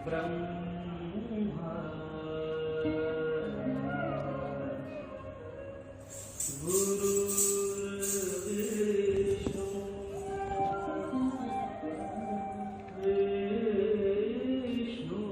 ब्रह्मा गुरुर्विष्णु विष्णु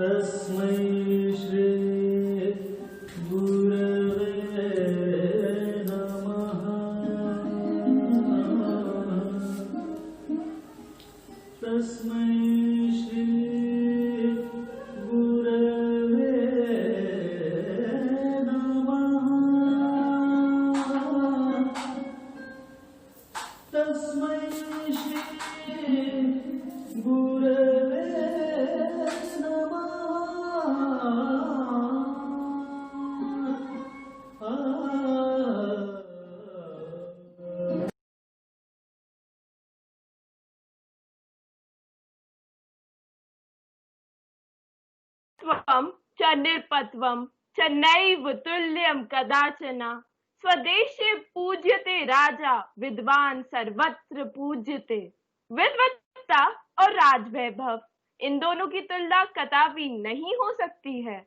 तस्मै श्री गुरवे नमः। तस्मै श्री गुरवे नमः। तस्मै श्री गुरवे त्वं च निरपत्वं च नैव तुल्यं कदाचन स्वदेशे पूज्यते राजा विद्वान सर्वत्र पूज्यते। विद्वत्ता और राजवैभव, इन दोनों की तुलना कदापि नहीं हो सकती है।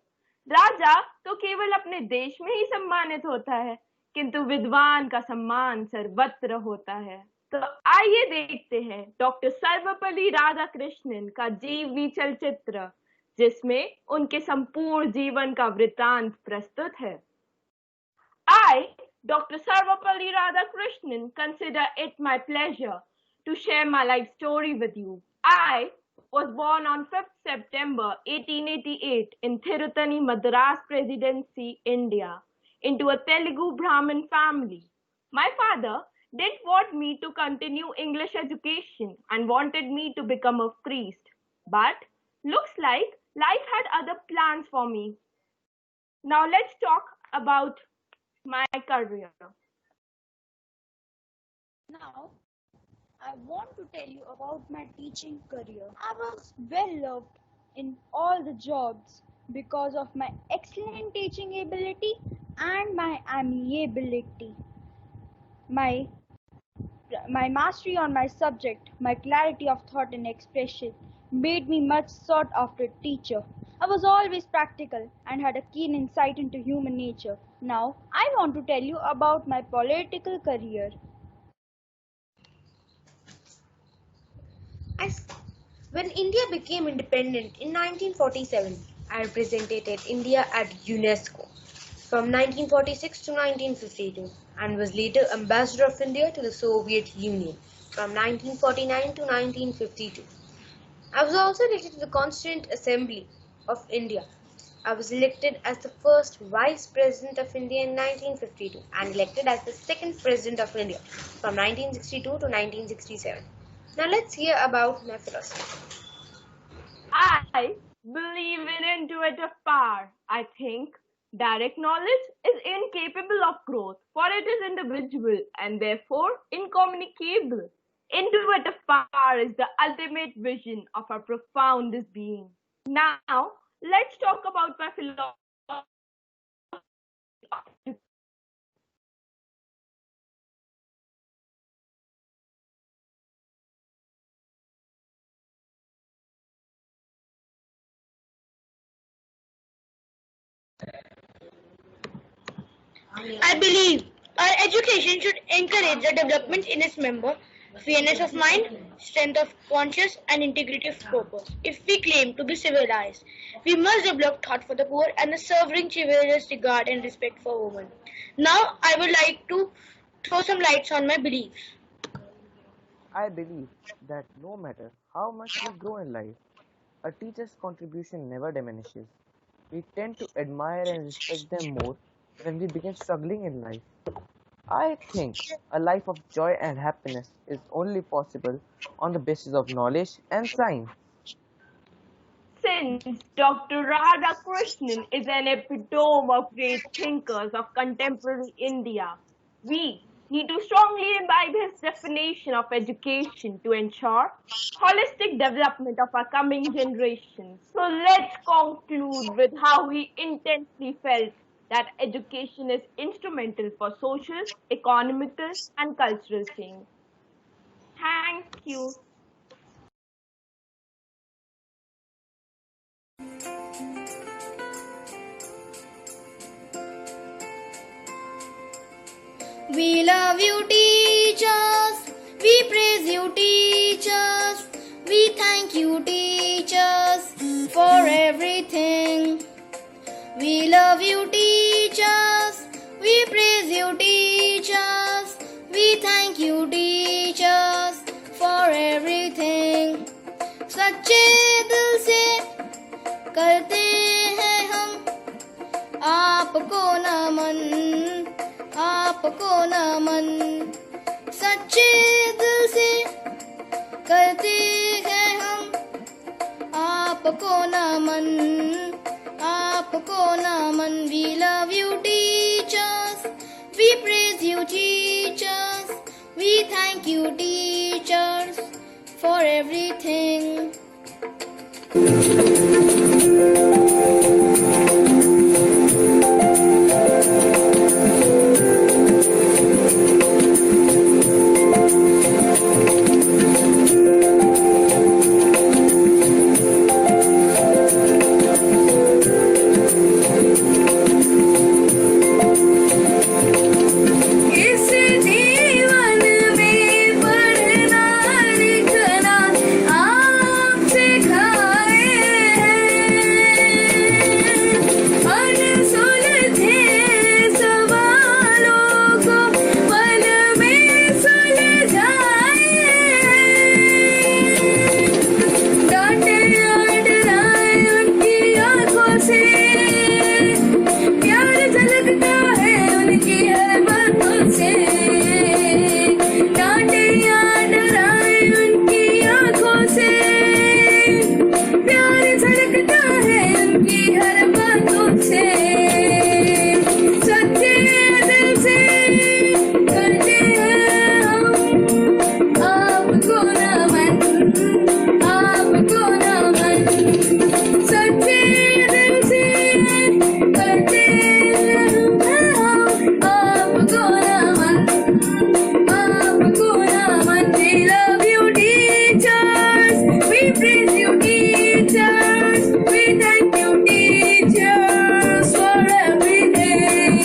राजा तो केवल अपने देश में ही सम्मानित होता है, किंतु विद्वान का सम्मान सर्वत्र होता है। तो आइए देखते हैं डॉक्टर सर्वपल्ली राधाकृष्णन का जीवनी चलचित्र, जिसमें उनके संपूर्ण जीवन का वृत्तांत प्रस्तुत है। I, Dr. Sarvapalli Radhakrishnan, consider it my pleasure to share my life story with you. I was born on 5th September 1888 in Tirutani, Madras Presidency, India, into a Telugu Brahmin family. My father didn't want me to continue English education and wanted me to become a priest. But looks like life had other plans for me. Now let's talk about my career. Now, I want to tell you about my teaching career. I was well loved in all the jobs because of my excellent teaching ability and my amiability. My mastery on my subject, my clarity of thought and expression made me much sought after teacher. I was always practical and had a keen insight into human nature. Now, I want to tell you about my political career. When India became independent in 1947, I represented India at UNESCO from 1946 to 1952 and was later Ambassador of India to the Soviet Union from 1949 to 1952. I was also elected to the Constituent Assembly of India. I was elected as the first Vice President of India in 1952 and elected as the second President of India from 1962 to 1967. Now let's hear about my philosophy. I believe in intuitive power. I think direct knowledge is incapable of growth, for it is individual and therefore incommunicable. Intuitive power is the ultimate vision of our profoundest being. Now, let's talk about my philosophy. I believe our education should encourage the development in its member, fairness of mind, strength of conscience, and integrity of purpose. If we claim to be civilized, we must develop thought for the poor and a sovereign chivalrous regard and respect for women. Now, I would like to throw some lights on my beliefs. I believe that no matter how much we grow in life, a teacher's contribution never diminishes. We tend to admire and respect them more when we begin struggling in life. I think a life of joy and happiness is only possible on the basis of knowledge and science. Since Dr. Radhakrishnan is an epitome of great thinkers of contemporary India, we need to strongly imbibe his definition of education to ensure holistic development of our coming generations. So let's conclude with how he intensely felt that education is instrumental for social, economical, and cultural change. Thank you. We love you, teachers. We praise you, teachers. We thank you, teachers, for everything. We love you, teachers. We praise you, teachers. We thank you, teachers, for everything. सच्चे दिल से करते हैं हम आपको नमन, आपको नमन। सच्चे दिल से करते हैं हम आपको नमन, आपको नमन। We love you, teachers. We praise you, teachers. We thank you, teachers, for everything. इस जीवन में पढ़ना लिखना आप सिखाए हैं। अनसुलझे सवालों को पल में सुलझाए हैं। डांटे डराए उनकी आंखों से प्यार झलकता है उनकी हर बातों से। डांटे या डराए उनकी आंखों से प्यार झलकता है उनकी हर बातों से। सच्चे दिल से करते हैं हम आपको नमन, आपको नमन। सच्चे दिल से करते हैं हम आपको नमन, आपको नमन। We love you, teachers. We praise you, teachers. We thank you, teachers, for everything.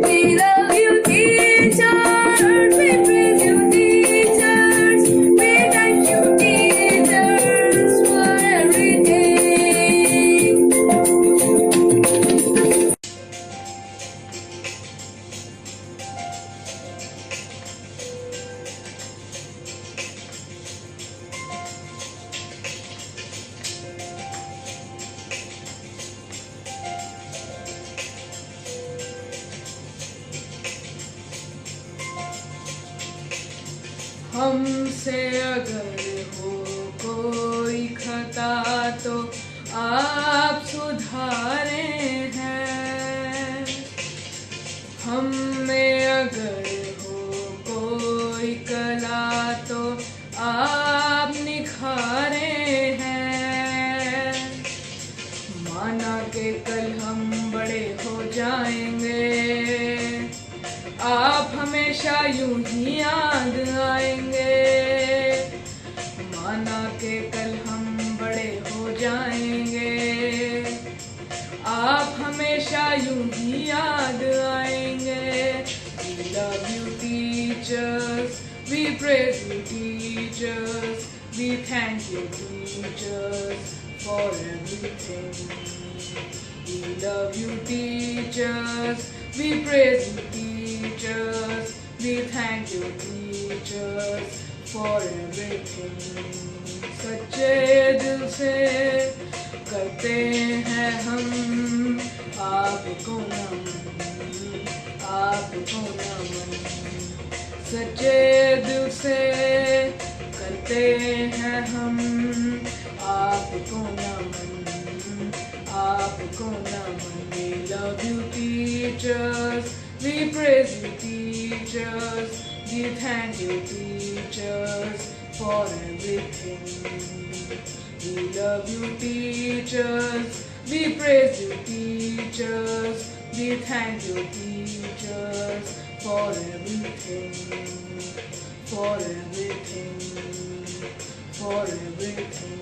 We love you, teachers. We praise you, teachers. We thank you, teachers, for everything. हमसे अगर हो कोई खता तो आप सुधारे हैं। हम में अगर हो कोई कला तो आप निखारे हैं। माना के कल हम बड़े हो जाएंगे, आप हमेशा यूं ही याद आएंगे। माना के कल हम बड़े हो जाएंगे, आप हमेशा यूं ही याद आएंगे। We love you, teachers. We praise you, teachers. We thank you, teachers, for everything. We love you, teachers. We praise you, teachers. We thank you, teachers, for everything. सच्चे दिल से करते हैं हम आपको नमन, आपको नमन। सच्चे दिल से करते हैं हम आपको नमन, आपको नमन। We love you teachers, we praise you teachers, we thank you teachers for everything. We love you teachers, we praise you teachers, we thank you teachers for everything, for everything, for everything.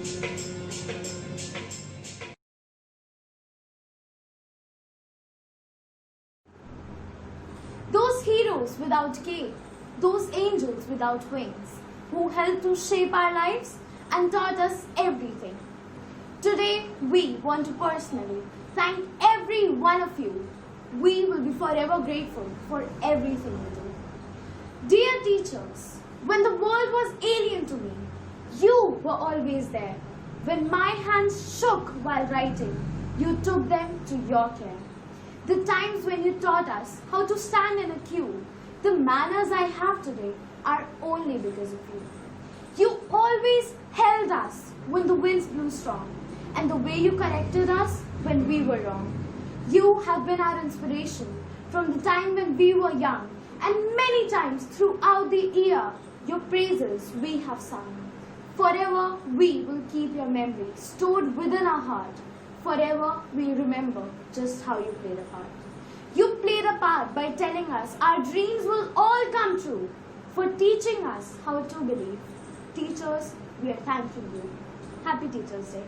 Those heroes without cape, those angels without wings, who helped to shape our lives and taught us everything. Today, we want to personally thank every one of you. We will be forever grateful for everything you do. Dear teachers, when the world was alien to me, you were always there. When my hands shook while writing, you took them to your care. The times when you taught us how to stand in a queue, the manners I have today are only because of you. You always held us when the winds blew strong, and the way you corrected us when we were wrong. You have been our inspiration from the time when we were young, and many times throughout the year, your praises we have sung. Forever we will keep your memory stored within our heart. Forever we remember just how you played a part. You played a part by telling us our dreams will all come true, for teaching us how to believe. Teachers, we are thanking you. Happy Teachers Day.